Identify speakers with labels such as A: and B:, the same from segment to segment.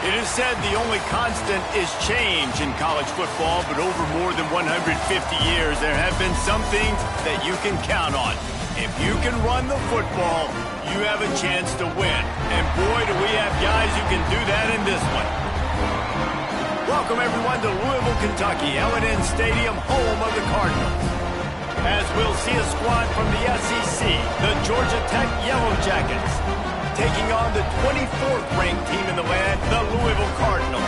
A: It is said the only constant is change in college football, but over more than 150 years, there have been some things that you can count on. If you can run the football, you have a chance to win. And boy, do we have guys who can do that in this one. Welcome, everyone, to Louisville, Kentucky, L&N Stadium, home of the Cardinals. As we'll see a squad from the SEC, the Georgia Tech Yellow Jackets, taking on the 24th ranked team in the land, the Louisville Cardinals.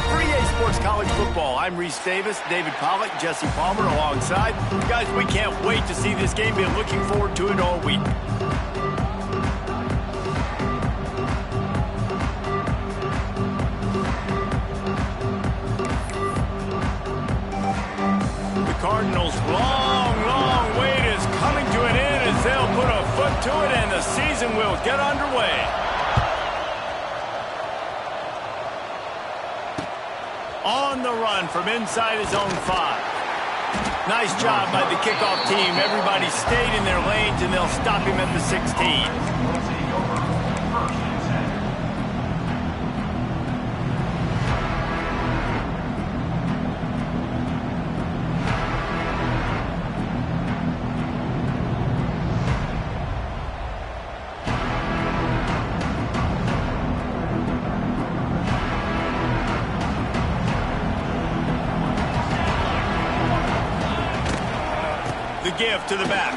A: For EA Sports College Football, I'm Reese Davis, David Pollack, Jesse Palmer alongside. Guys, we can't wait to see this game. Been looking forward to it all week. Cardinals' long wait is coming to an end as they'll put a foot to it and the season will get underway. On the run from inside his own 5. Nice job by the kickoff team. Everybody stayed in their lanes and they'll stop him at the 16. The give to the back.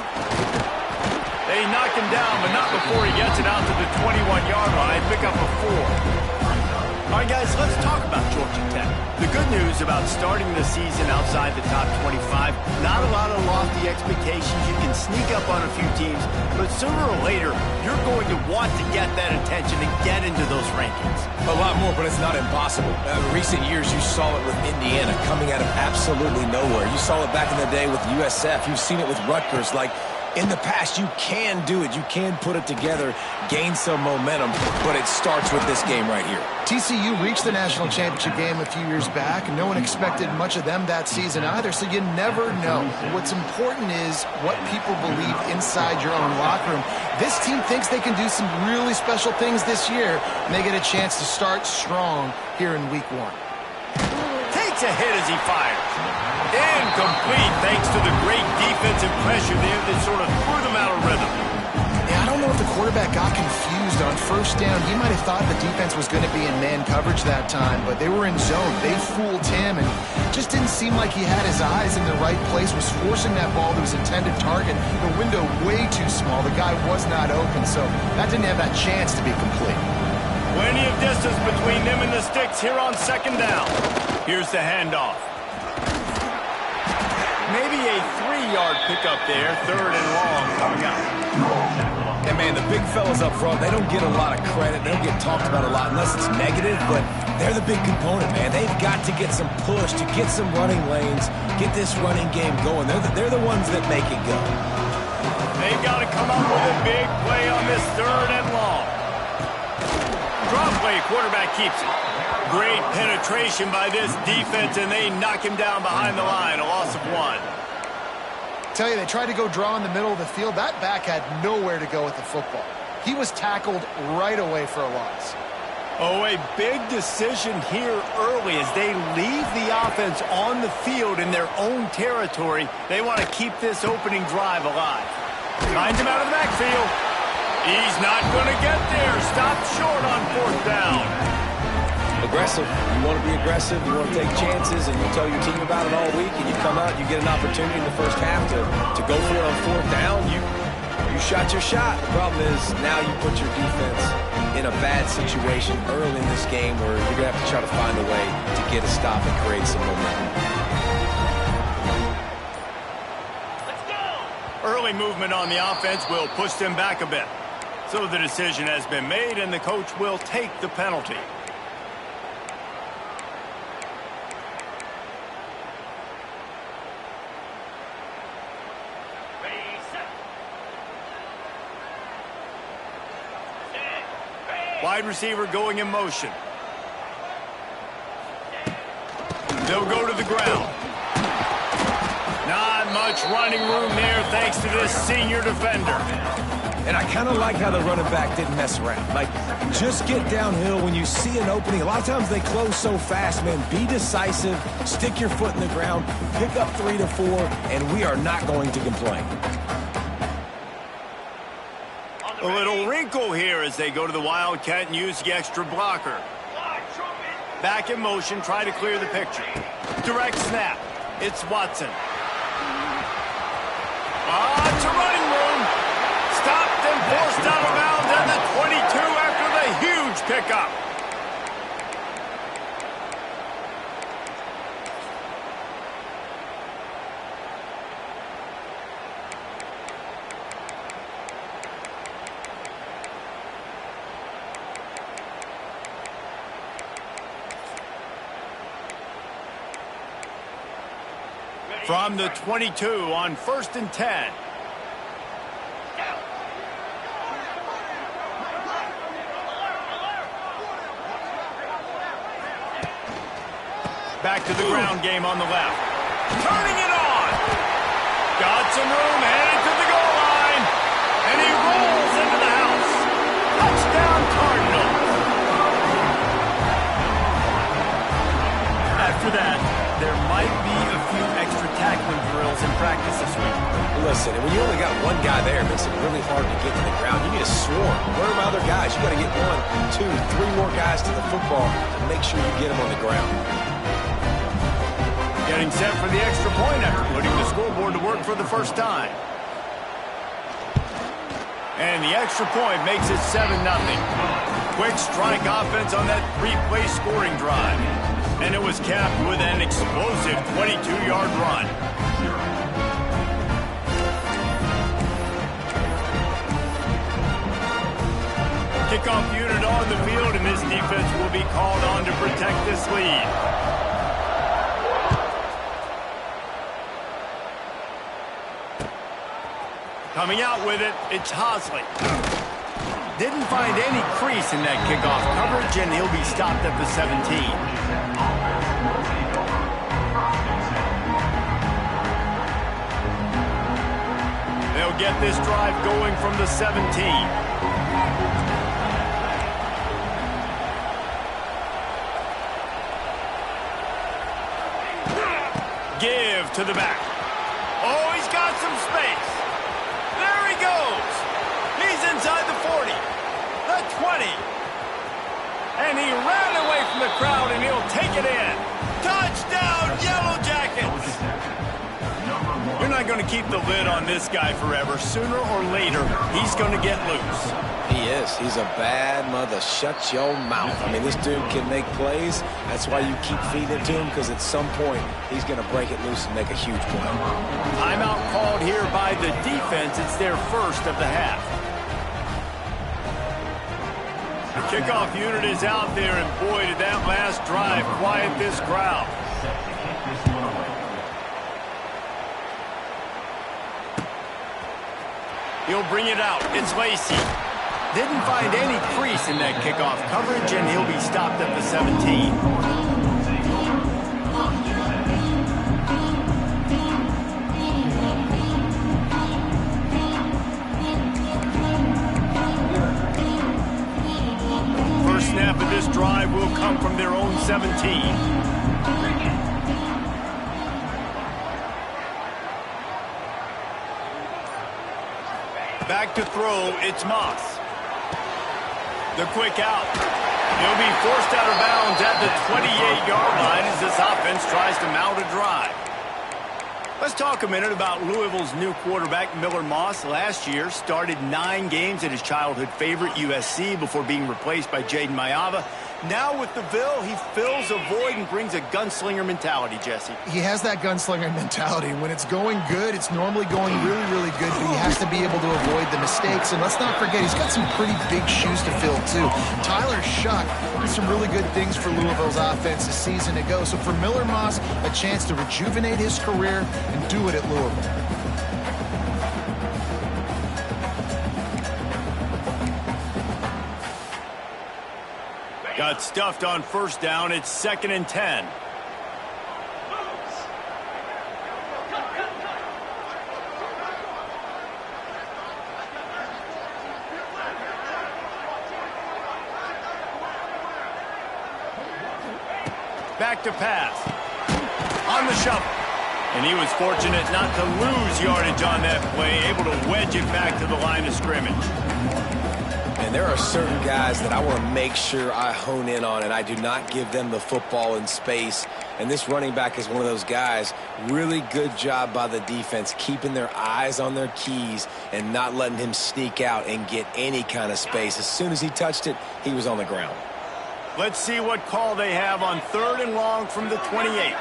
A: They knock him down, but not before he gets it out to the 21-yard line. Pick up a 4. All right, guys, let's talk about Georgia Tech. The good news about starting the season outside the top 25, not a lot of lofty expectations. You can sneak up on a few teams, but sooner or later, you're going to want to get that attention and get into those rankings.
B: A lot more, but it's not impossible. In recent years, you saw it with Indiana coming out of absolutely nowhere. You saw it back in the day with USF. You've seen it with Rutgers. Like, in the past, you can do it. You can put it together, gain some momentum, but it starts with this game right here.
C: TCU reached the national championship game a few years back, and no one expected much of them that season either, so you never know. What's important is what people believe inside your own locker room. This team thinks they can do some really special things this year, and they get a chance to start strong here in week 1.
A: Takes a hit as he fires. Incomplete thanks to the great defensive pressure there that sort of threw them out of rhythm.
C: Yeah, I don't know if the quarterback got confused on first down. He might have thought the defense was going to be in man coverage that time, but they were in zone. They fooled him, and it just didn't seem like he had his eyes in the right place, was forcing that ball to his intended target. The window way too small. The guy was not open, so that didn't have that chance to be complete.
A: Plenty of distance between them and the sticks here on second down. Here's the handoff. Maybe a 3-yard pickup there. 3rd and long coming up.
B: And, man, the big fellas up front, they don't get a lot of credit. They don't get talked about a lot unless it's negative, but they're the big component, man. They've got to get some push, to get some running lanes, get this running game going. They're the ones that make it go.
A: They've got to come up with a big play on this 3rd and long. Drop play, quarterback keeps it. Great penetration by this defense, and they knock him down behind the line. A loss of 1.
C: Tell you, they tried to go draw in the middle of the field. That back had nowhere to go with the football. He was tackled right away for a loss.
A: Oh, a big decision here early as they leave the offense on the field in their own territory. They want to keep this opening drive alive. Finds him out of the backfield. He's not going to get there. Stopped short on 4th down.
B: Aggressive. You want to be aggressive. You want to take chances, and you tell your team about it all week, and you come out, you get an opportunity in the first half to go for it on 4th down. You shot your shot. The problem is now you put your defense in a bad situation early in this game where you're going to have to try to find a way to get a stop and create some momentum.
A: Let's go! Early movement on the offense will push them back a bit. So the decision has been made, and the coach will take the penalty. Wide receiver going in motion. They'll go to the ground. Not much running room there thanks to this senior defender.
B: And I kind of like how the running back didn't mess around. Like, just get downhill when you see an opening. A lot of times they close so fast, man. Be decisive, stick your foot in the ground, pick up 3 to 4, and we are not going to complain.
A: A little wrinkle here as they go to the Wildcat and use the extra blocker. Back in motion, try to clear the picture. Direct snap. It's Watson. It's a running room. Stopped and forced out of bounds at the 22 after the huge pickup. From the 22 on 1st and 10. Back to the ground game on the left. Turning it on. Got some room, headed to the goal line. And he rolls into the house. Touchdown Cardinals. After that, there might be a few extra tackling drills in practice this week.
B: Listen, when you only got one guy there, it makes it really hard to get to the ground. You need a swarm. Where are my other guys? You got to get 1, 2, 3 more guys to the football to make sure you get them on the ground.
A: Getting set for the extra point after putting the scoreboard to work for the first time. And the extra point makes it 7-0. Quick strike offense on that 3-play scoring drive. And it was capped with an explosive 22-yard run. Kickoff unit on the field, and this defense will be called on to protect this lead. Coming out with it, it's Hosley. Didn't find any crease in that kickoff coverage, and he'll be stopped at the 17. They'll get this drive going from the 17. Give to the back. Oh, he's got some space. There he goes. He's inside the 40, the 20. And he ran away from the crowd, and he'll take it in. Touchdown, Yellow Jackets. You're not going to keep the lid on this guy forever. Sooner or later, he's going to get loose.
B: He is. He's a bad mother. Shut your mouth. I mean, this dude can make plays. That's why you keep feeding it to him, because at some point, he's going to break it loose and make a huge play.
A: Timeout called here by the defense. It's their first of the half. The kickoff unit is out there, and boy, did that last drive quiet this crowd. He'll bring it out. It's Lacey. Didn't find any crease in that kickoff coverage, and he'll be stopped at the 17. First snap of this drive will come from their own 17. Back to throw, it's Moss. The quick out. He'll be forced out of bounds at the 28-yard line as this offense tries to mount a drive. Let's talk a minute about Louisville's new quarterback, Miller Moss. Last year, started 9 games at his childhood favorite, USC, before being replaced by Jaden Mayava. Now with the Ville, he fills a void and brings a gunslinger mentality, Jesse.
C: He has that gunslinger mentality. When it's going good, it's normally going really, really good, but he has to be able to avoid the mistakes. And let's not forget, he's got some pretty big shoes to fill, too. Tyler Shuck did some really good things for Louisville's offense a season ago. So for Miller Moss, a chance to rejuvenate his career and do it at Louisville.
A: Got stuffed on first down. It's 2nd and 10. Back to pass. On the shuffle. And he was fortunate not to lose yardage on that play, able to wedge it back to the line of scrimmage.
B: And there are certain guys that I want to make sure I hone in on, and I do not give them the football in space. And this running back is one of those guys. Really good job by the defense, keeping their eyes on their keys and not letting him sneak out and get any kind of space. As soon as he touched it, he was on the ground.
A: Let's see what call they have on 3rd and long from the 28.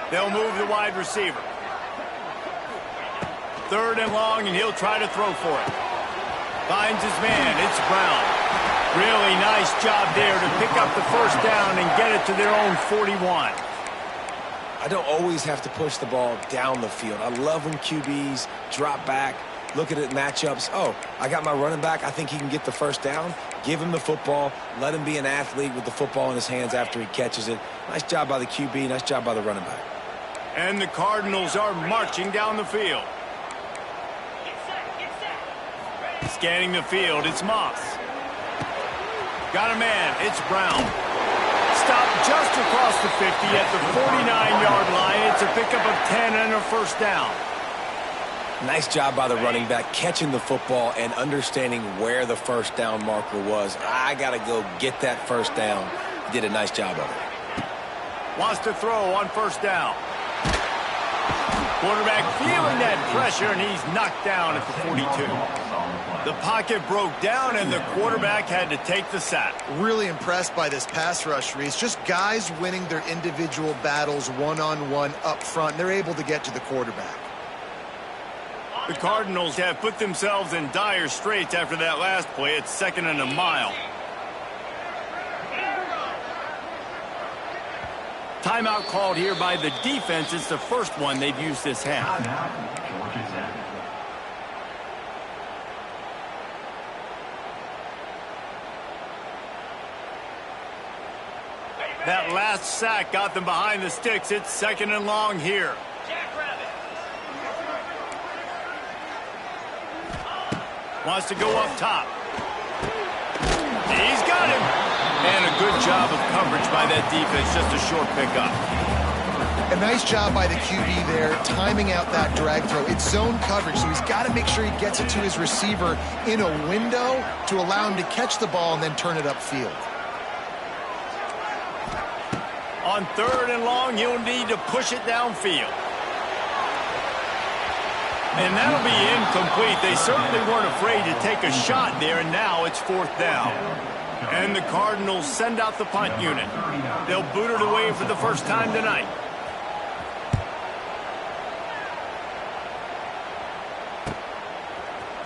A: They'll move the wide receiver. 3rd and long, and he'll try to throw for it. Finds his man. It's Brown. Really nice job there to pick up the first down and get it to their own 41.
B: I don't always have to push the ball down the field. I love when QBs drop back, look at it matchups. Oh, I got my running back. I think he can get the first down. Give him the football. Let him be an athlete with the football in his hands after he catches it. Nice job by the QB. Nice job by the running back.
A: And the Cardinals are marching down the field. Scanning the field, it's Moss. Got a man, it's Brown. Stopped just across the 50 at the 49-yard line. It's a pickup of 10 and a first down.
B: Nice job by the running back, catching the football and understanding where the first down marker was. I got to go get that first down. He did a nice job of it.
A: Wants to throw on first down. Quarterback feeling that pressure, and he's knocked down at the 42. The pocket broke down, and the quarterback had to take the sack.
C: Really impressed by this pass rush, Reese. Just guys winning their individual battles one-on-one up front. They're able to get to the quarterback.
A: The Cardinals have put themselves in dire straits after that last play. It's 2nd and a mile. Timeout called here by the defense. It's the first one they've used this half. That last sack got them behind the sticks. It's 2nd and long here. Wants to go up top. He's got him. And a good job of coverage by that defense. Just a short pickup.
C: A nice job by the QB there, timing out that drag throw. It's zone coverage, so he's got to make sure he gets it to his receiver in a window to allow him to catch the ball and then turn it upfield.
A: On 3rd and long, you'll need to push it downfield. And that'll be incomplete. They certainly weren't afraid to take a shot there, and now it's 4th down. And the Cardinals send out the punt unit. They'll boot it away for the first time tonight.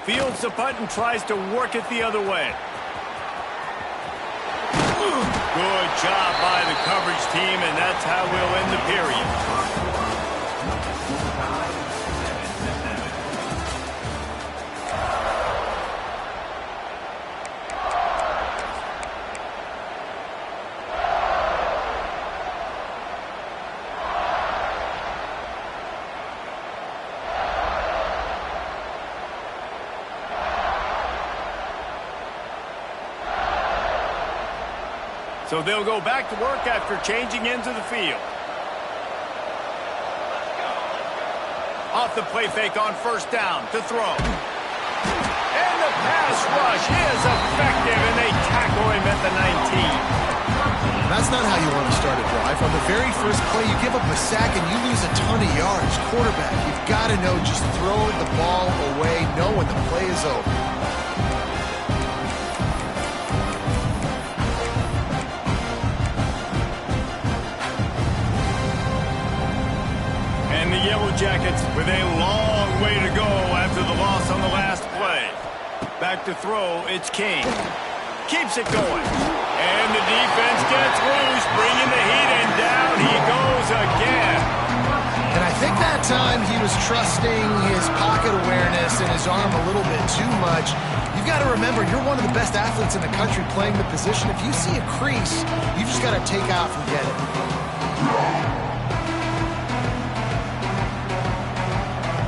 A: Fields the punt and tries to work it the other way. Good job by the coverage team, and that's how we'll end the period. So they'll go back to work after changing into the field. Off the play fake on first down to throw. And the pass rush is effective, and they tackle him at the 19.
C: That's not how you want to start a drive. On the very first play, you give up a sack and you lose a ton of yards. Quarterback, you've got to know, just throw the ball away, know when the play is over.
A: And the Yellow Jackets with a long way to go after the loss on the last play. Back to throw, it's King. Keeps it going. And the defense gets loose, bringing the heat, and down he goes again.
C: And I think that time he was trusting his pocket awareness and his arm a little bit too much. You've got to remember, you're one of the best athletes in the country playing the position. If you see a crease, you just got to take off and get it.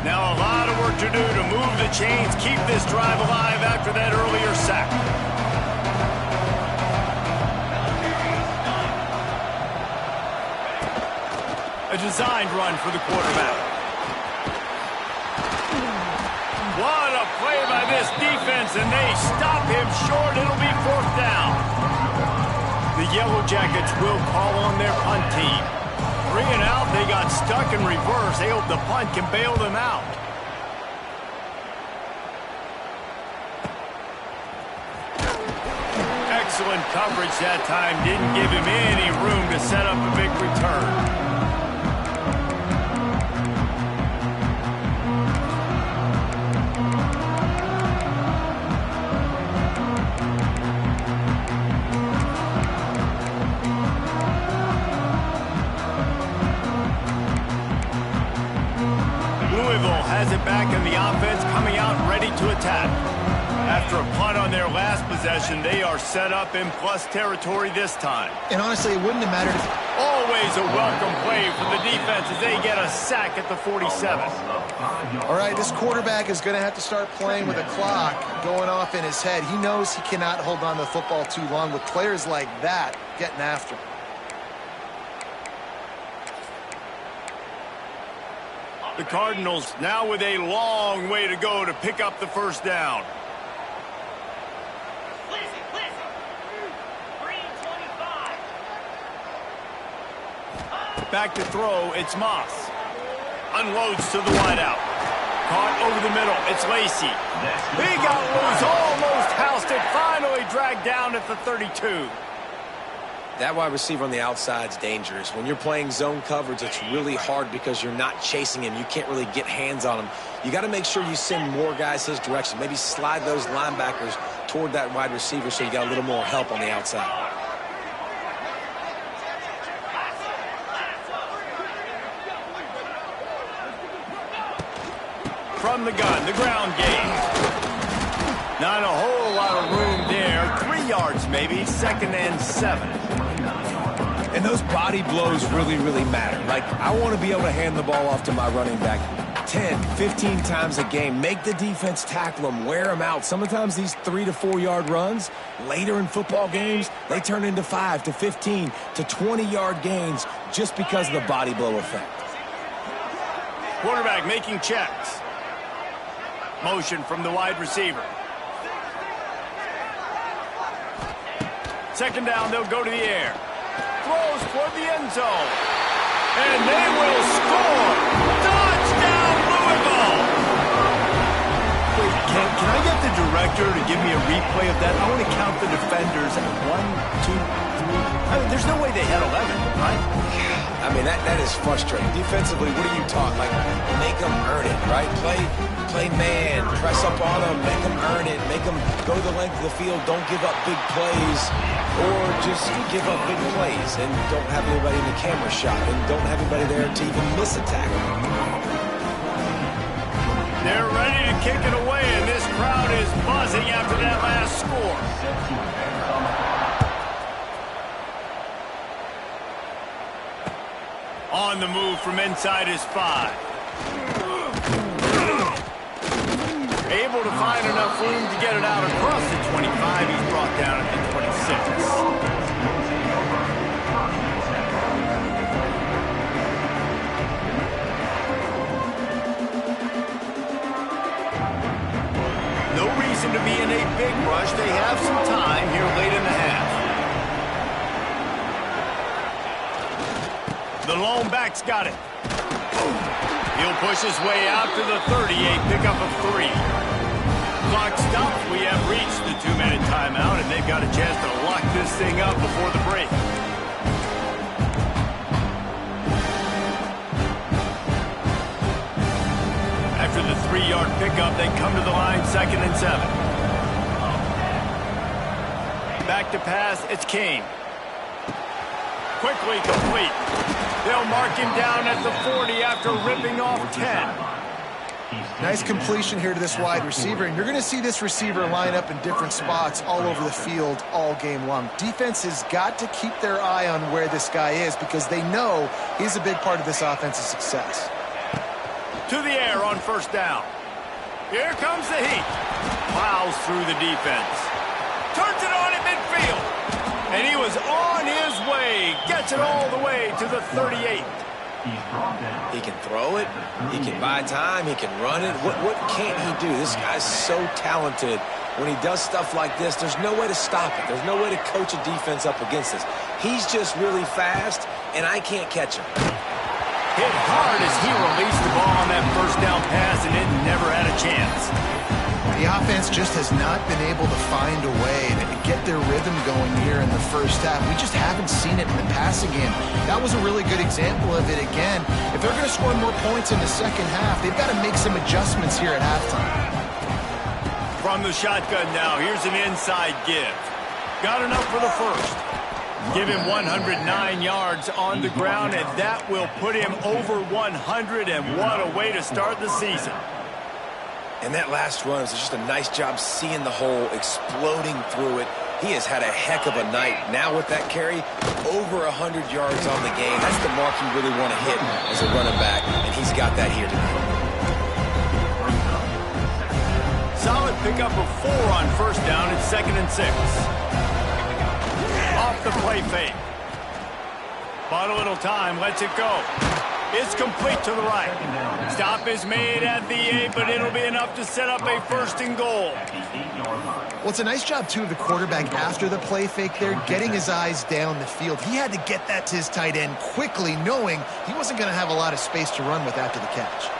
A: Now a lot of work to do to move the chains, keep this drive alive after that earlier sack. designed run for the quarterback. What a play by this defense, and they stop him short. It'll be 4th down. The Yellow Jackets will call on their punt team. 3 and out, they got stuck in reverse. They hope the punt can bail them out. Excellent coverage that time. Didn't give him any room to set up a big return. Louisville has it back in the offense, coming out ready to attack. After a punt on their last possession, they are set up in plus territory this time.
C: And honestly, it wouldn't have mattered if...
A: Always a welcome play for the defense as they get a sack at the 47.
C: All right, this quarterback is going to have to start playing with a clock going off in his head. He knows he cannot hold on to the football too long with players like that getting after him.
A: The Cardinals now with a long way to go to pick up the 1st down. Back to throw, it's Moss. Unloads to the wideout. Caught over the middle, it's Lacey. He got loose, almost housed it, finally dragged down at the 32.
B: That wide receiver on the outside is dangerous. When you're playing zone coverage, it's really hard because you're not chasing him. You can't really get hands on him. You got to make sure you send more guys his direction. Maybe slide those linebackers toward that wide receiver so you got a little more help on the outside.
A: From the gun, the ground game. Not a whole lot of room there. 3 yards maybe, 2nd and 7.
B: And those body blows really, really matter. Like, I want to be able to hand the ball off to my running back 10, 15 times a game. Make the defense tackle them, wear them out. Sometimes these 3 to 4 yard runs, later in football games, they turn into 5 to 15 to 20 yard gains just because of the body blow effect.
A: Quarterback making checks. Motion from the wide receiver. 2nd down, they'll go to the air. Throws toward the end zone. And they will score. Touchdown, Louisville! Wait, can I get the director to give me a replay of that? I want to count the defenders. 1, 2, 3. I mean, there's no way they had 11, right?
B: I mean, that is frustrating. Defensively, what are you taught? Like, make them earn it, right? Play man, press up on them, make them earn it, make them go the length of the field, don't give up big plays, or just give up big plays and don't have anybody in the camera shot and don't have anybody there to even miss a tackle.
A: They're ready to kick it away, and this crowd is buzzing after that last score. On the move from inside his 5. Able to find enough room to get it out across the 25. He's brought down at the 26. No reason to be in a big rush. They have some time here late in the half. The lone back's got it. He'll push his way out to the 38, pick up a 3. Clock stops. We have reached the 2-minute timeout, and they've got a chance to lock this thing up before the break. After the 3-yard pickup, they come to the line 2nd and 7. Back to pass, it's Kane. Quickly complete. They'll mark him down at the 40 after ripping off 10.
C: Nice completion here to this wide receiver, and you're going to see this receiver line up in different spots all over the field all game long. Defense has got to keep their eye on where this guy is because they know he's a big part of this offense's success.
A: To the air on 1st down. Here comes the heat. Plows through the defense. Turns it on at midfield. And he was on his way. Gets it all the way to the 38.
B: He can throw it. He can buy time. He can run it. What can't he do? This guy's so talented. When he does stuff like this, there's no way to stop it. There's no way to coach a defense up against this. He's just really fast, and I can't catch him.
A: Hit hard as he released the ball on that first down pass, and it never had a chance.
C: The offense just has not been able to find a way to get their rhythm going here in the first half. We just haven't seen it in the passing game. That was a really good example of it again. If they're going to score more points in the second half, they've got to make some adjustments here at halftime.
A: From the shotgun now, here's an inside give. Got enough for the first. Give him 109 yards on the ground, and that will put him over 100, and what a way to start the season.
B: And that last run is just a nice job seeing the hole, exploding through it. He has had a heck of a night. Now with that carry, over 100 yards on the game. That's the mark you really want to hit as a running back, and he's got that here tonight.
A: Solid pickup of 4 on first down. It's 2nd and 6. Off the play fake. Bought a little time, lets it go. It's complete to the right. Stop is made at the 8, but it'll be enough to set up a 1st and goal.
C: Well, it's a nice job, too, of the quarterback after the play fake there, getting his eyes down the field. He had to get that to his tight end quickly, knowing he wasn't going to have a lot of space to run with after the catch.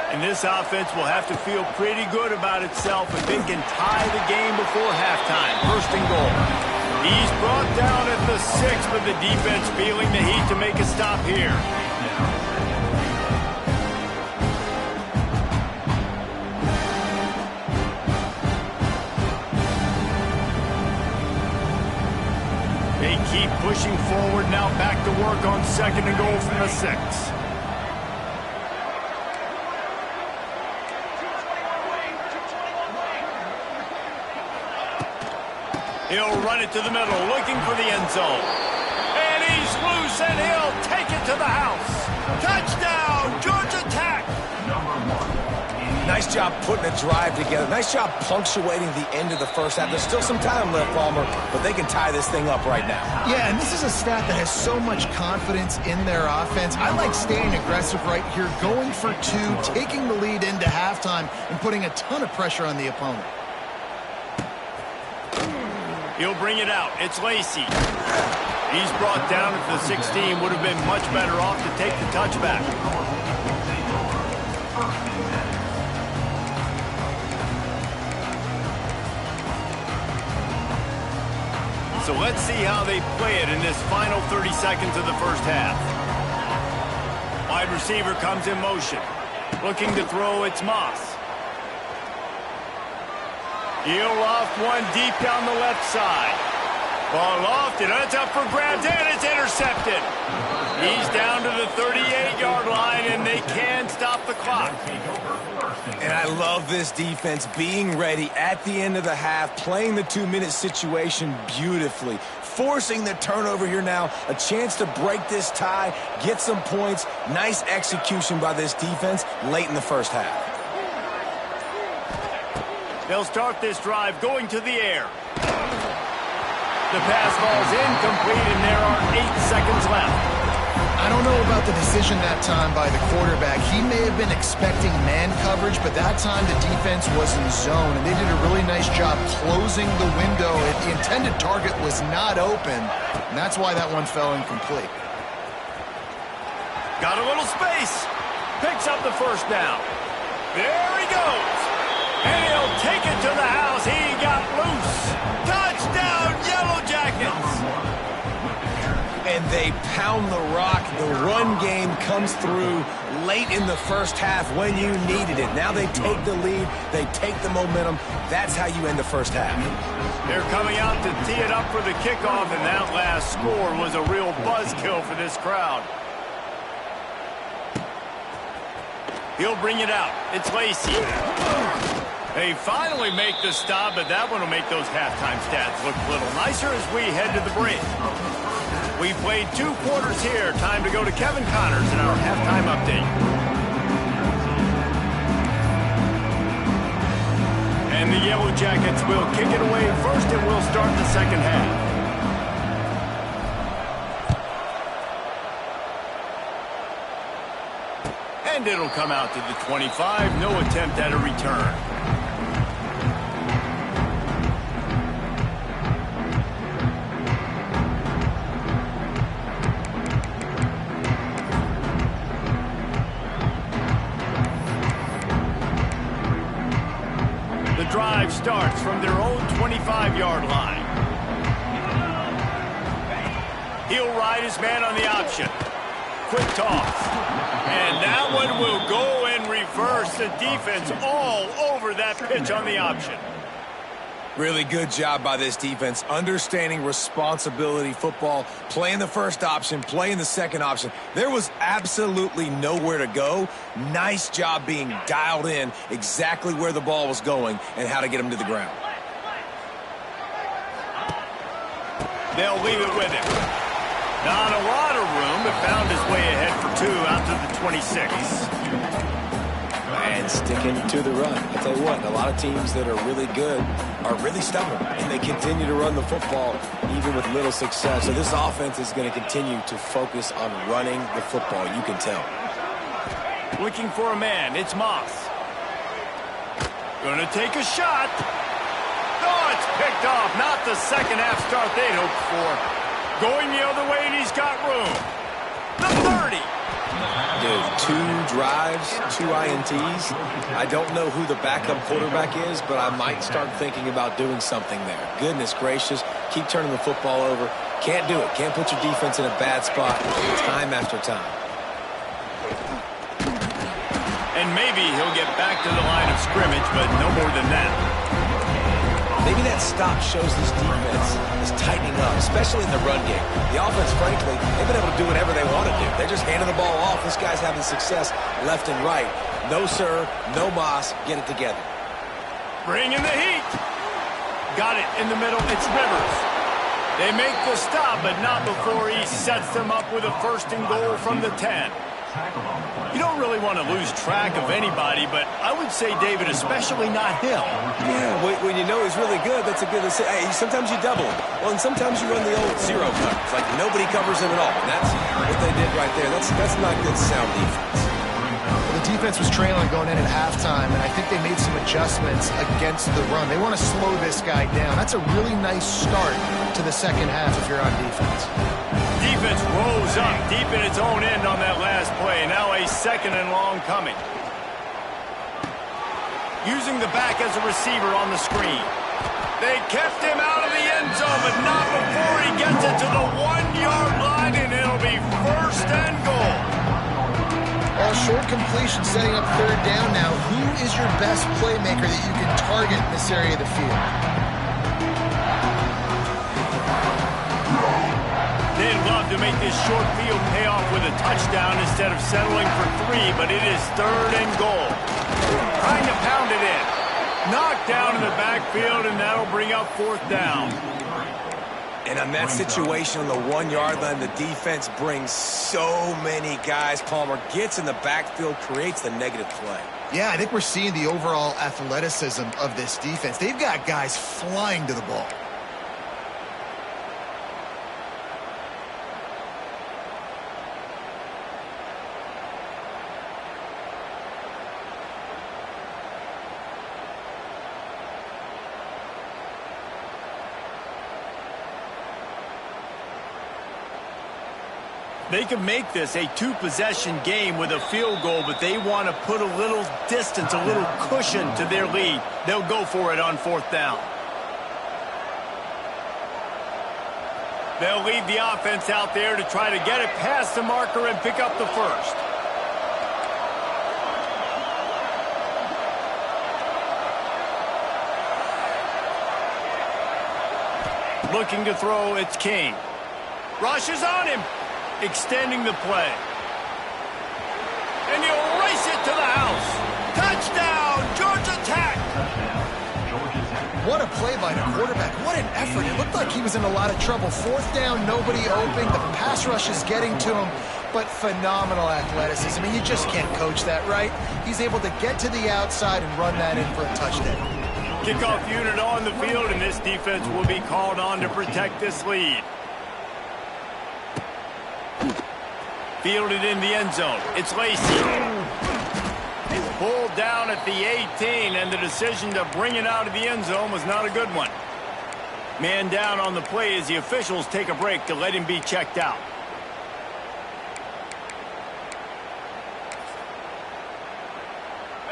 A: And this offense will have to feel pretty good about itself if it can tie the game before halftime. 1st and goal. He's brought down at the 6, but the defense feeling the heat to make a stop here. They keep pushing forward now, back to work on 2nd and goal from the 6. He'll run it to the middle, looking for the end zone. And he's loose, and he'll take it to the house. Touchdown, Georgia Tech!
B: Nice job putting a drive together. Nice job punctuating the end of the first half. There's still some time left, Palmer, but they can tie this thing up right now.
C: Yeah, and this is a staff that has so much confidence in their offense. I like staying aggressive right here, going for 2, taking the lead into halftime, and putting a ton of pressure on the opponent.
A: He'll bring it out. It's Lacey. He's brought down at the 16. Would have been much better off to take the touchback. So let's see how they play it in this final 30 seconds of the first half. Wide receiver comes in motion. Looking to throw, it's Moss. He'll loft one deep down the left side. Ball lofted, it's up for grabs, and it's intercepted. He's down to the 38-yard line, and they can stop the clock.
B: And I love this defense being ready at the end of the half, playing the 2-minute situation beautifully, forcing the turnover here now, a chance to break this tie, get some points. Nice execution by this defense late in the first half.
A: They'll start this drive going to the air. The pass falls incomplete, and there are 8 seconds left.
C: I don't know about the decision that time by the quarterback. He may have been expecting man coverage, but that time the defense was in zone, and they did a really nice job closing the window. The intended target was not open, and that's why that one fell incomplete.
A: Got a little space. Picks up the first down. There he goes. And he'll take it to the house. He got loose. Touchdown, Yellow Jackets.
B: And they pound the rock. The run game comes through late in the first half when you needed it. Now they take the lead. They take the momentum. That's how you end the first half.
A: They're coming out to tee it up for the kickoff, and that last score was a real buzzkill for this crowd. He'll bring it out. It's Lacey. They finally make the stop, but that one will make those halftime stats look a little nicer as we head to the break. We played 2 quarters here. Time to go to Kevin Connors in our halftime update. And the Yellow Jackets will kick it away first, and we'll start the second half. And it'll come out to the 25. No attempt at a return. The drive starts from their own 25-yard line. He'll ride his man on the option. Quick toss. And that one will go in reverse. The defense all over that pitch on the option.
B: Really good job by this defense, understanding responsibility football, playing the first option, playing the second option. There was absolutely nowhere to go. Nice job being dialed in exactly where the ball was going and how to get him to the ground.
A: They'll leave it with him. Not a lot of room, but found his way ahead for 2 out to the 26.
B: And sticking to the run. I'll tell you what, a lot of teams that are really good are really stubborn, and they continue to run the football even with little success. So this offense is going to continue to focus on running the football, you can tell.
A: Looking for a man, it's Moss. Gonna take a shot. Oh, it's picked off. Not the second half start they'd hoped for. Going the other way, and he's got room. The 30.
B: Dude, 2 drives, 2 INTs. I don't know who the backup quarterback is, but I might start thinking about doing something there. Goodness gracious, keep turning the football over. Can't do it. Can't put your defense in a bad spot time after time.
A: And maybe he'll get back to the line of scrimmage, but no more than that.
B: Maybe that stop shows this defense is tightening up, especially in the run game. The offense, frankly, they've been able to do whatever they want to do. They're just handing the ball off. This guy's having success left and right. No, sir. No, Moss. Get it together.
A: Bring in the heat. Got it in the middle. It's Rivers. They make the stop, but not before he sets them up with a 1st and goal from the 10. You don't really want to lose track of anybody, but I would say, David, especially not him.
B: Yeah, when you know he's really good, that's a good to say. Hey, sometimes you double him. Well, and sometimes you run the old zero coverage. Like nobody covers him at all. And that's what they did right there. That's not good sound defense.
C: Well, the defense was trailing going in at halftime, and I think they made some adjustments against the run. They want to slow this guy down. That's a really nice start to the second half if you're on defense.
A: Defense rose up deep in its own end on that last play. Now a 2nd and long coming. Using the back as a receiver on the screen. They kept him out of the end zone, but not before he gets it to the 1-yard line, and it'll be 1st and goal.
C: Well, short completion setting up 3rd down now. Who is your best playmaker that you can target in this area of the field?
A: They'd love to make this short field pay off with a touchdown instead of settling for 3, but it is 3rd and goal. Trying to pound it in. Knocked down in the backfield, and that'll bring up 4th down.
B: And on that situation on the 1-yard line, the defense brings so many guys. Palmer gets in the backfield, creates the negative play.
C: Yeah, I think we're seeing the overall athleticism of this defense. They've got guys flying to the ball.
A: They can make this a 2-possession game with a field goal, but they want to put a little distance, a little cushion to their lead. They'll go for it on 4th down. They'll lead the offense out there to try to get it past the marker and pick up the 1st. Looking to throw, it's King. Rushes on him. Extending the play. And he'll race it to the house. Touchdown, Georgia Tech.
C: What a play by the quarterback. What an effort. It looked like he was in a lot of trouble. 4th down, nobody open. The pass rush is getting to him, but phenomenal athleticism. I mean, you just can't coach that, right? He's able to get to the outside and run that in for a touchdown.
A: Kickoff unit on the field, and this defense will be called on to protect this lead. Fielded in the end zone. It's Lacey. Pulled down at the 18, and the decision to bring it out of the end zone was not a good one. Man down on the play as the officials take a break to let him be checked out.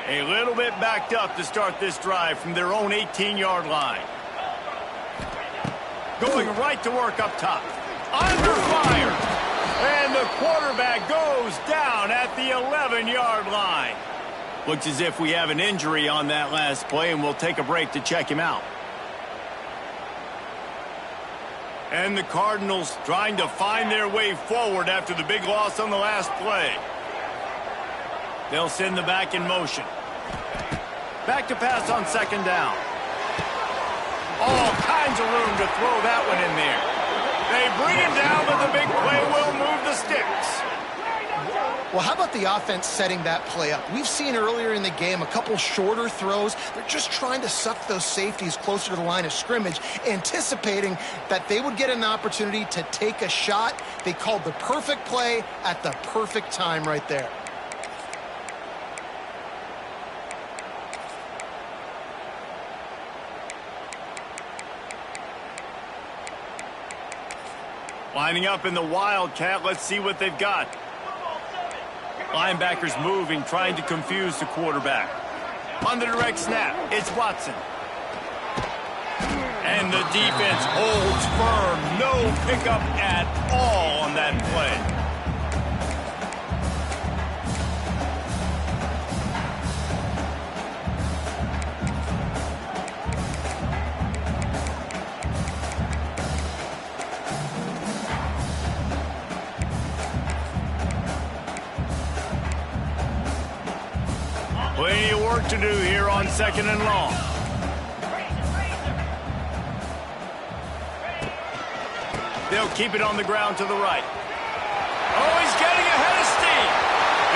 A: A little bit backed up to start this drive from their own 18-yard line. Going right to work up top. Under fire. And the quarterback goes down at the 11-yard line. Looks as if we have an injury on that last play, and we'll take a break to check him out. And the Cardinals trying to find their way forward after the big loss on the last play. They'll send the back in motion. Back to pass on second down. All kinds of room to throw that one in there. They bring him down, but the big play will move the sticks.
C: Well, how about the offense setting that play up? We've seen earlier in the game a couple shorter throws. They're just trying to suck those safeties closer to the line of scrimmage, anticipating that they would get an opportunity to take a shot. They called the perfect play at the perfect time right there.
A: Lining up in the Wildcat, let's see what they've got. Linebackers moving, trying to confuse the quarterback. On the direct snap, it's Watson. And the defense holds firm. No pickup at all on that play. Plenty of work to do here on second and long. They'll keep it on the ground to the right. Oh, he's getting ahead of steam.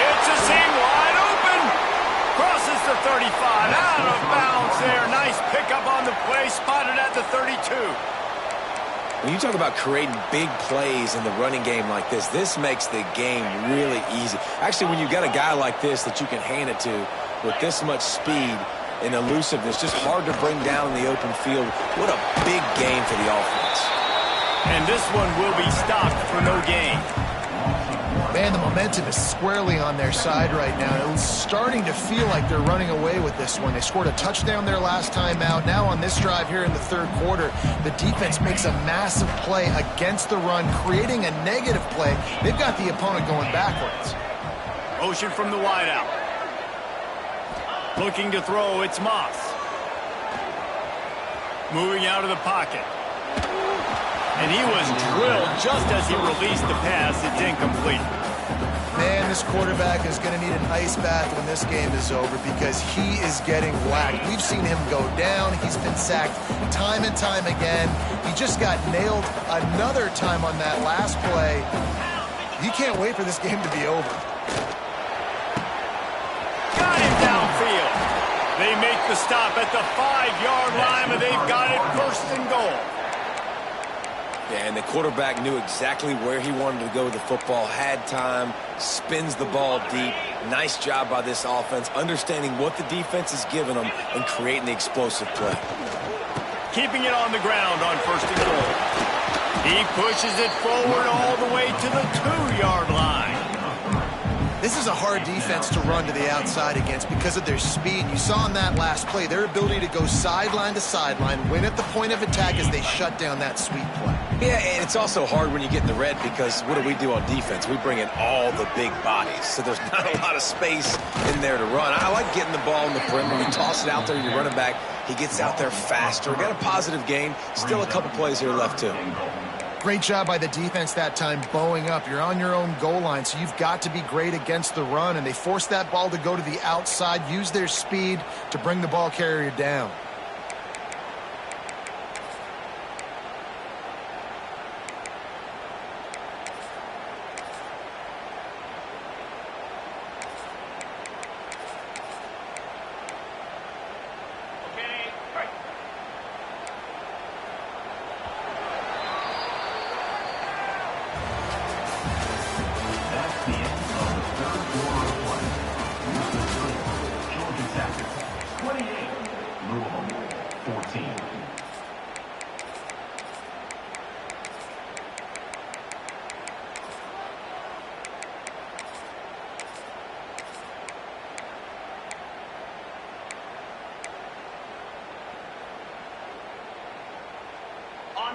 A: It's a seam wide open. Crosses the 35. Out of bounds there. Nice pickup on the play. Spotted at the 32.
B: When you talk about creating big plays in the running game like this makes the game really easy. Actually, when you've got a guy like this that you can hand it to with this much speed and elusiveness, just hard to bring down in the open field. What a big game for the offense.
A: And this one will be stopped for no gain.
C: Man, the momentum is squarely on their side right now. It's starting to feel like they're running away with this one. They scored a touchdown their last time out. Now on this drive here in the third quarter, the defense makes a massive play against the run, creating a negative play. They've got the opponent going backwards.
A: Motion from the wideout. Looking to throw, it's Moss. Moving out of the pocket. And he was drilled just as he released the pass. It's incomplete.
C: Man, this quarterback is going to need an ice bath when this game is over because he is getting whacked. We've seen him go down. He's been sacked time and time again. He just got nailed another time on that last play. You can't wait for this game to be over.
A: Got him downfield. They make the stop at the 5-yard line, and they've got it first and goal.
B: Yeah, and the quarterback knew exactly where he wanted to go with the football, had time, spins the ball deep. Nice job by this offense, understanding what the defense is giving them and creating the explosive play.
A: Keeping it on the ground on first and goal. He pushes it forward all the way to the 2-yard line.
C: This is a hard defense to run to the outside against because of their speed. You saw in that last play their ability to go sideline to sideline, win at the point of attack as they shut down that sweep play.
B: Yeah, and it's also hard when you get in the red because what do on defense? We bring in all the big bodies, so there's not a lot of space in there to run. I like getting the ball in the perimeter. You toss it out there, you run it back. He gets out there faster. Got a positive gain. Still a couple plays here left, too.
C: Great job by the defense that time, bowing up. You're on your own goal line, so you've got to be great against the run, and they forced that ball to go to the outside, use their speed to bring the ball carrier down.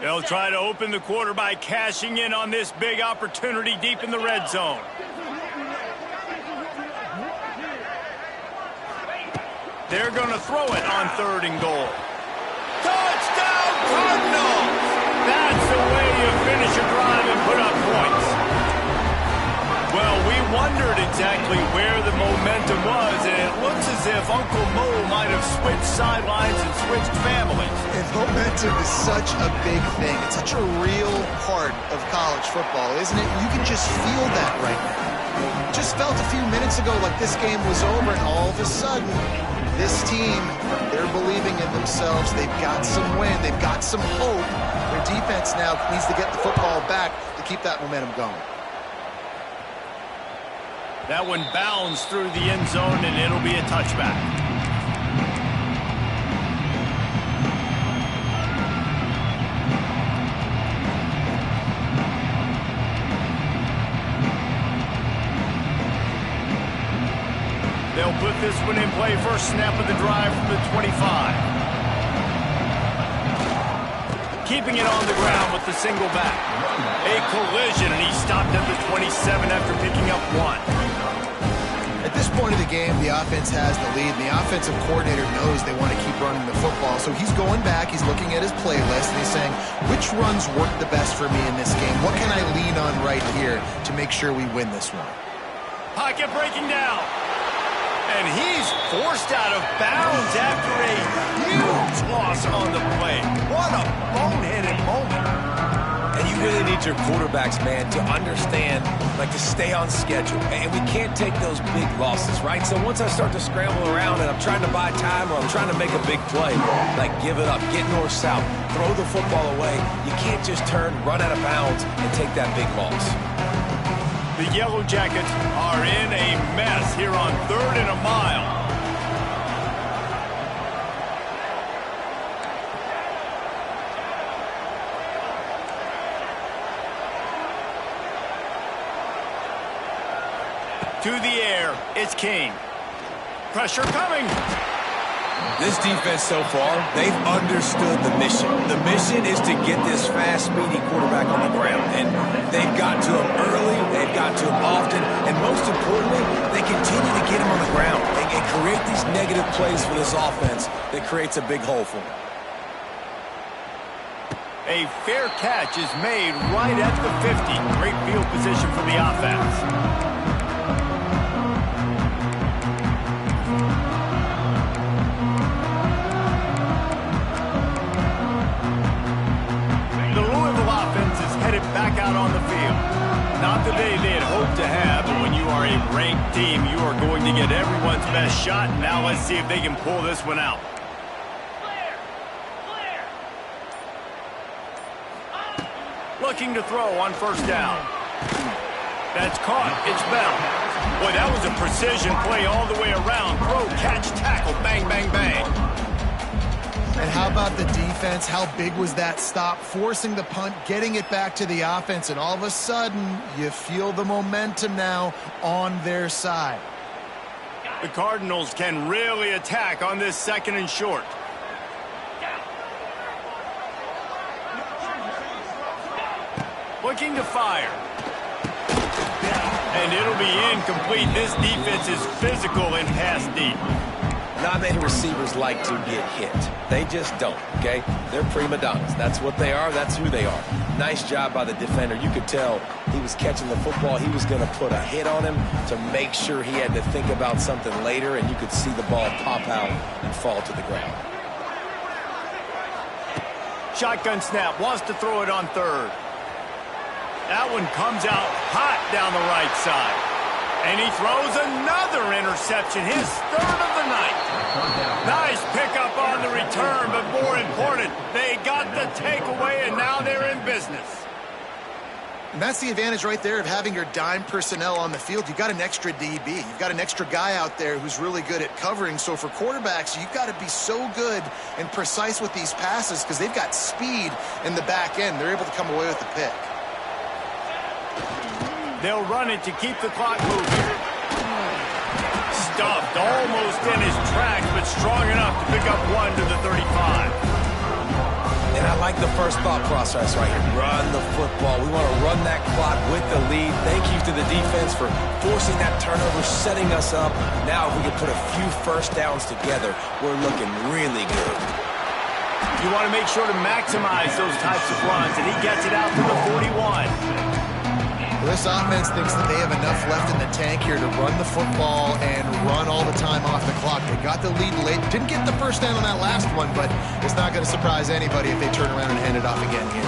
A: They'll try to open the quarter by cashing in on this big opportunity deep in the red zone. They're going to throw it on 3rd and goal. Touchdown, Cardinals! That's the way you finish a drive and put up points. Well, we wondered exactly where the momentum was, and it looks as if Uncle Mo might have switched sidelines and switched families.
C: And momentum is such a big thing. It's such a real part of college football, isn't it? You can just feel that right now. Just felt a few minutes ago like this game was over, and all of a sudden, this team, they're believing in themselves. They've got some wind. They've got some hope. Their defense now needs to get the football back to keep that momentum going.
A: That one bounds through the end zone, and it'll be a touchback. They'll put this one in play. First snap of the drive from the 25. Keeping it on the ground with the single back. A collision, and he stopped at the 27 after picking up 1.
C: At this point of the game, the offense has the lead, and the offensive coordinator knows they want to keep running the football. So he's going back, he's looking at his playlist, and he's saying, which runs work the best for me in this game? What can I lean on right here to make sure we win this one?
A: Pocket breaking down. And he's forced out of bounds after a huge loss on the play. What a boneheaded moment.
B: And you really need your quarterbacks, man, to understand, like, to stay on schedule. And we can't take those big losses, right? So once I start to scramble around and I'm trying to buy time or I'm trying to make a big play, like, give it up, get north-south, throw the football away. You can't just turn, run out of bounds, and take that big loss.
A: The Yellow Jackets are in a mess here on 3rd and a mile. To the air, it's King. Pressure coming.
B: This defense so far, they've understood the mission. The mission is to get this fast, speedy quarterback on the ground. And they've got to him early, they've got to him often, and most importantly, they continue to get him on the ground and create these negative plays for this offense that creates a big hole for them.
A: A fair catch is made right at the 50. Great field position for the offense. Back out on the field. Not the day they had hoped to have, but when you are a ranked team, you are going to get everyone's best shot. Now let's see if they can pull this one out. Looking to throw on 1st down. That's caught. It's Bell. Boy, that was a precision play all the way around. Throw, catch, tackle, bang, bang, bang.
C: And how about the defense? How big was that stop? Forcing the punt, getting it back to the offense, and all of a sudden, you feel the momentum now on their side.
A: The Cardinals can really attack on this 2nd and short. Looking to fire. And it'll be incomplete. This defense is physical and pass deep.
B: Not many receivers like to get hit. They just don't, okay? They're prima donnas. That's what they are. That's who they are. Nice job by the defender. You could tell he was catching the football. He was going to put a hit on him to make sure he had to think about something later, and you could see the ball pop out and fall to the ground.
A: Shotgun snap. Wants to throw it on 3rd. That one comes out hot down the right side. And he throws another interception, his 3rd of the night. Nice pickup on the return, but more important, they got the takeaway, and now they're in business.
C: And that's the advantage right there of having your dime personnel on the field. You've got an extra DB. You've got an extra guy out there who's really good at covering. So for quarterbacks, you've got to be so good and precise with these passes because they've got speed in the back end. They're able to come away with the pick.
A: They'll run it to keep the clock moving. Stuffed almost in his tracks, but strong enough to pick up 1 to the 35.
B: And And I like the first thought process right here. Run the football. We want to run that clock with the lead. Thank you to the defense for forcing that turnover, setting us up. Now if we can put a few first downs together, we're looking really good.
A: You want to make sure to maximize those types of runs, and he gets it out to the 41.
C: Well, this offense thinks that they have enough left in the tank here to run the football and run all the time off the clock. They got the lead late. Didn't get the first down on that last one, but it's not going to surprise anybody if they turn around and hand it off again here.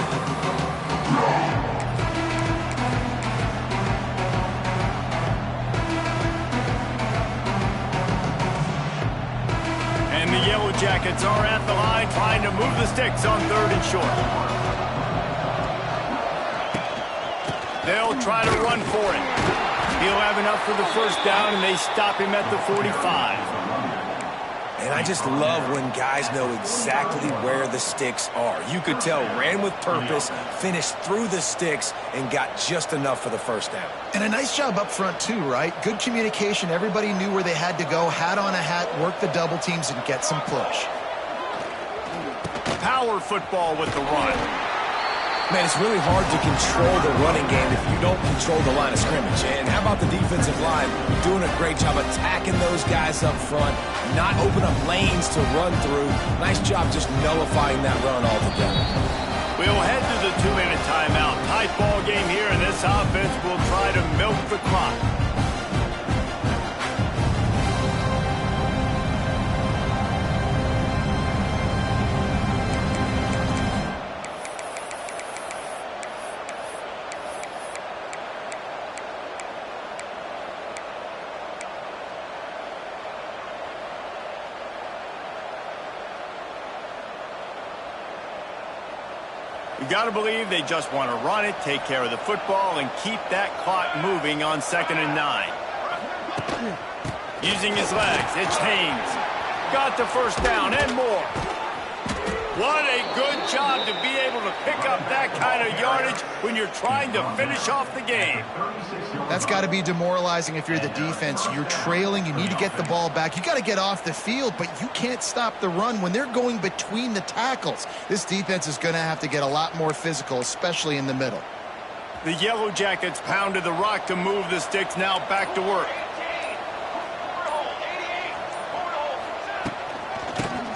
A: And the Yellow Jackets are at the line trying to move the sticks on 3rd and short. They'll try to run for it. He'll have enough for the first down, and they stop him at the 45.
B: And I just love when guys know exactly where the sticks are. You could tell ran with purpose, finished through the sticks, and got just enough for the first down.
C: And a nice job up front too, right? Good communication. Everybody knew where they had to go, hat on a hat, work the double teams, and get some push.
A: Power football with the run.
B: Man, it's really hard to control the running game if you don't control the line of scrimmage. And how about the defensive line doing a great job attacking those guys up front, not open up lanes to run through. Nice job just nullifying that run altogether.
A: We'll head to the 2-minute timeout. Tight ball game here, and this offense will try to milk the clock. You got to believe they just want to run it, take care of the football, and keep that clock moving on 2nd and 9. Using his legs, it's Haynes. Got the first down and more. What a good job to be able to pick up that kind of yardage when you're trying to finish off the game.
C: That's got to be demoralizing if you're the defense. You're trailing. You need to get the ball back. You got to get off the field, but you can't stop the run when they're going between the tackles. This defense is going to have to get a lot more physical, especially in the middle.
A: The Yellow Jackets pounded the rock to move the sticks, now back to work.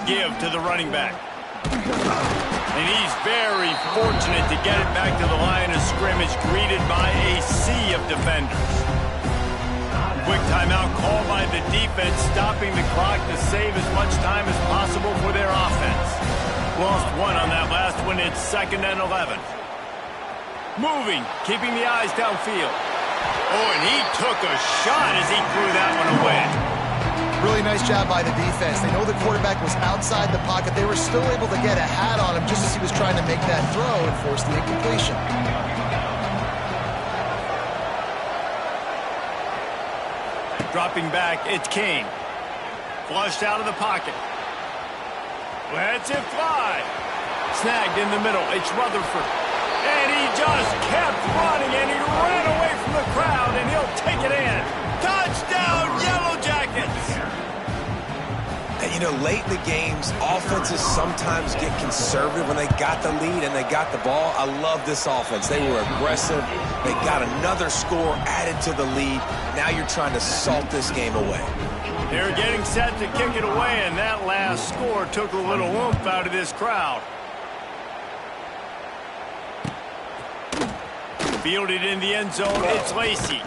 A: Give to the running back. And he's very fortunate to get it back to the line of scrimmage, greeted by a sea of defenders. Quick timeout called by the defense, stopping the clock to save as much time as possible for their offense. Lost one on that last one. It's 2nd and 11. Moving, keeping the eyes downfield. Oh, and he took a shot as he threw that one away.
C: Really nice job by the defense. They know the quarterback was outside the pocket. They were still able to get a hat on him just as he was trying to make that throw and force the incompletion.
A: Dropping back, it's King. Flushed out of the pocket. Lets it fly. Snagged in the middle, it's Rutherford. And he just kept running, and he ran away from the crowd, and he'll take it in. Touchdown, Yellow Jackets!
B: And, you know, late in the games, offenses sometimes get conservative when they got the lead and they got the ball. I love this offense. They were aggressive. They got another score added to the lead. Now you're trying to salt this game away.
A: They're getting set to kick it away, and that last score took a little oomph out of this crowd. Fielded in the end zone, it's Lacey.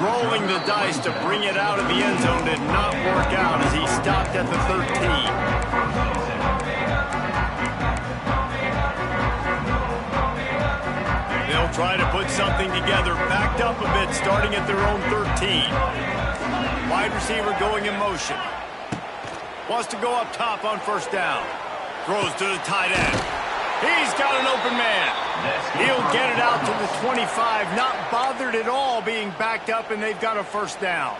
A: Rolling the dice to bring it out of the end zone did not work out as he stopped at the 13. They'll try to put something together, backed up a bit, starting at their own 13. Wide receiver going in motion. Wants to go up top on first down. Throws to the tight end. He's got an open man. He'll get it out to the 25, not bothered at all being backed up, and they've got a first down.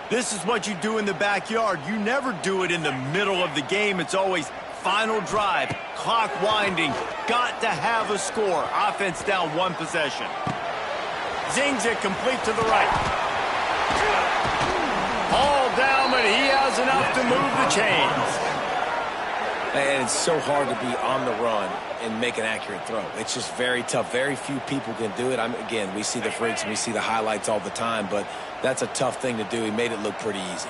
A: This is what you do in the backyard. You never do it in the middle of the game. It's always final drive, clock winding, got to have a score. Offense down one possession. Zings it complete to the right. All down, but he has enough to move the chains.
B: And it's so hard to be on the run and make an accurate throw. It's just very tough. Very few people can do it. Again, we see the freaks and we see the highlights all the time, but that's a tough thing to do. He made it look pretty easy.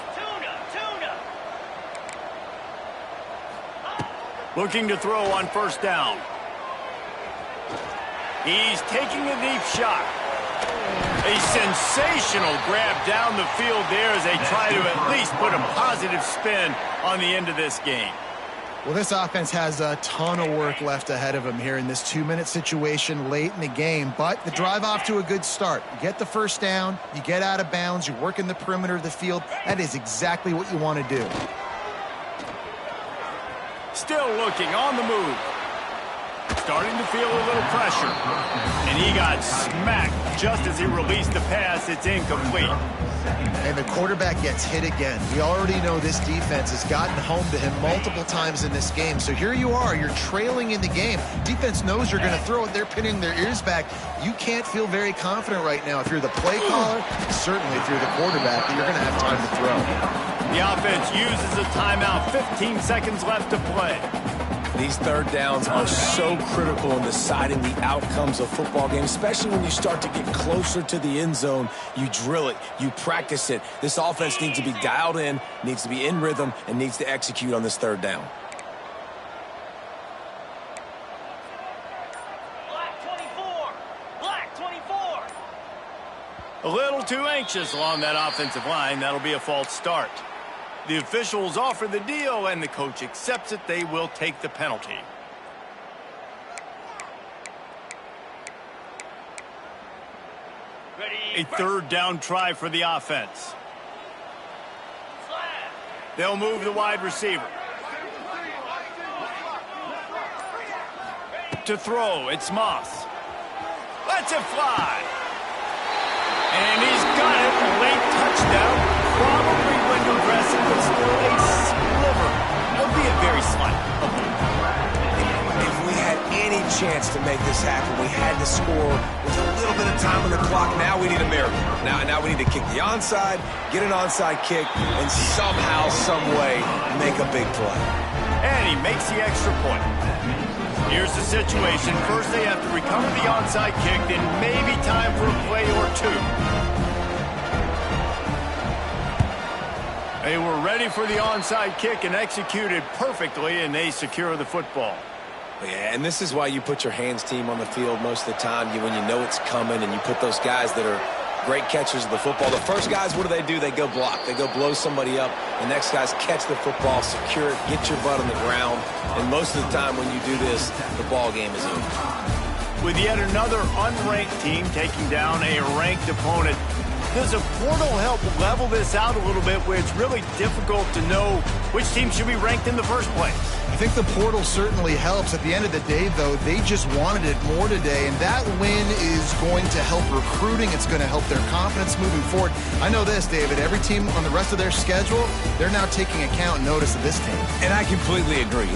A: Looking to throw on first down. He's taking a deep shot. A sensational grab down the field there as they try to at least put a positive spin on the end of this game.
C: Well, this offense has a ton of work left ahead of them here in this 2-minute situation late in the game, but the drive off to a good start. You get the first down, you get out of bounds, you work in the perimeter of the field. That is exactly what you want to do.
A: Still looking on the move. Starting to feel a little pressure. And he got smacked just as he released the pass. It's incomplete.
C: And the quarterback gets hit again. We already know this defense has gotten home to him multiple times in this game. So here you are, you're trailing in the game. Defense knows you're going to throw it. They're pinning their ears back. You can't feel very confident right now. If you're the play caller, certainly if you're the quarterback, that you're going to have time to throw.
A: The offense uses a timeout. 15 seconds left to play.
B: These third downs are so critical in deciding the outcomes of football games, especially when you start to get closer to the end zone. You drill it, you practice it. This offense needs to be dialed in, needs to be in rhythm, and needs to execute on this third down.
A: Black 24. Black 24. A little too anxious along that offensive line. That'll be a false start. The officials offer the deal, and the coach accepts it. They will take the penalty. A third down try for the offense. They'll move the wide receiver. To throw, it's Moss. Lets it fly. And he's got it. Late touchdown. Probably window dressing, but still a sliver, albeit very slight.
B: If we had any chance to make this happen, we had to score with a little bit of time on the clock. Now we need a miracle. Now we need to kick the onside, get an onside kick, and somehow, some way, make a big play.
A: And he makes the extra point. Here's the situation. First, they have to recover the onside kick, then maybe time for a play or two. They were ready for the onside kick and executed perfectly, and they secure the football.
B: Yeah, and this is why you put your hands team on the field most of the time. When you know it's coming, and you put those guys that are great catchers of the football. The first guys, what do? They go block. They go blow somebody up. The next guys catch the football, secure it, get your butt on the ground. And most of the time when you do this, the ball game is over.
A: With yet another unranked team taking down a ranked opponent, does a portal help level this out a little bit where it's really difficult to know which team should be ranked in the first place?
C: I think the portal certainly helps. At the end of the day, though, they just wanted it more today, and that win is going to help recruiting. It's going to help their confidence moving forward. I know this, David. Every team on the rest of their schedule, they're now taking account and notice of this team.
B: And I completely agree.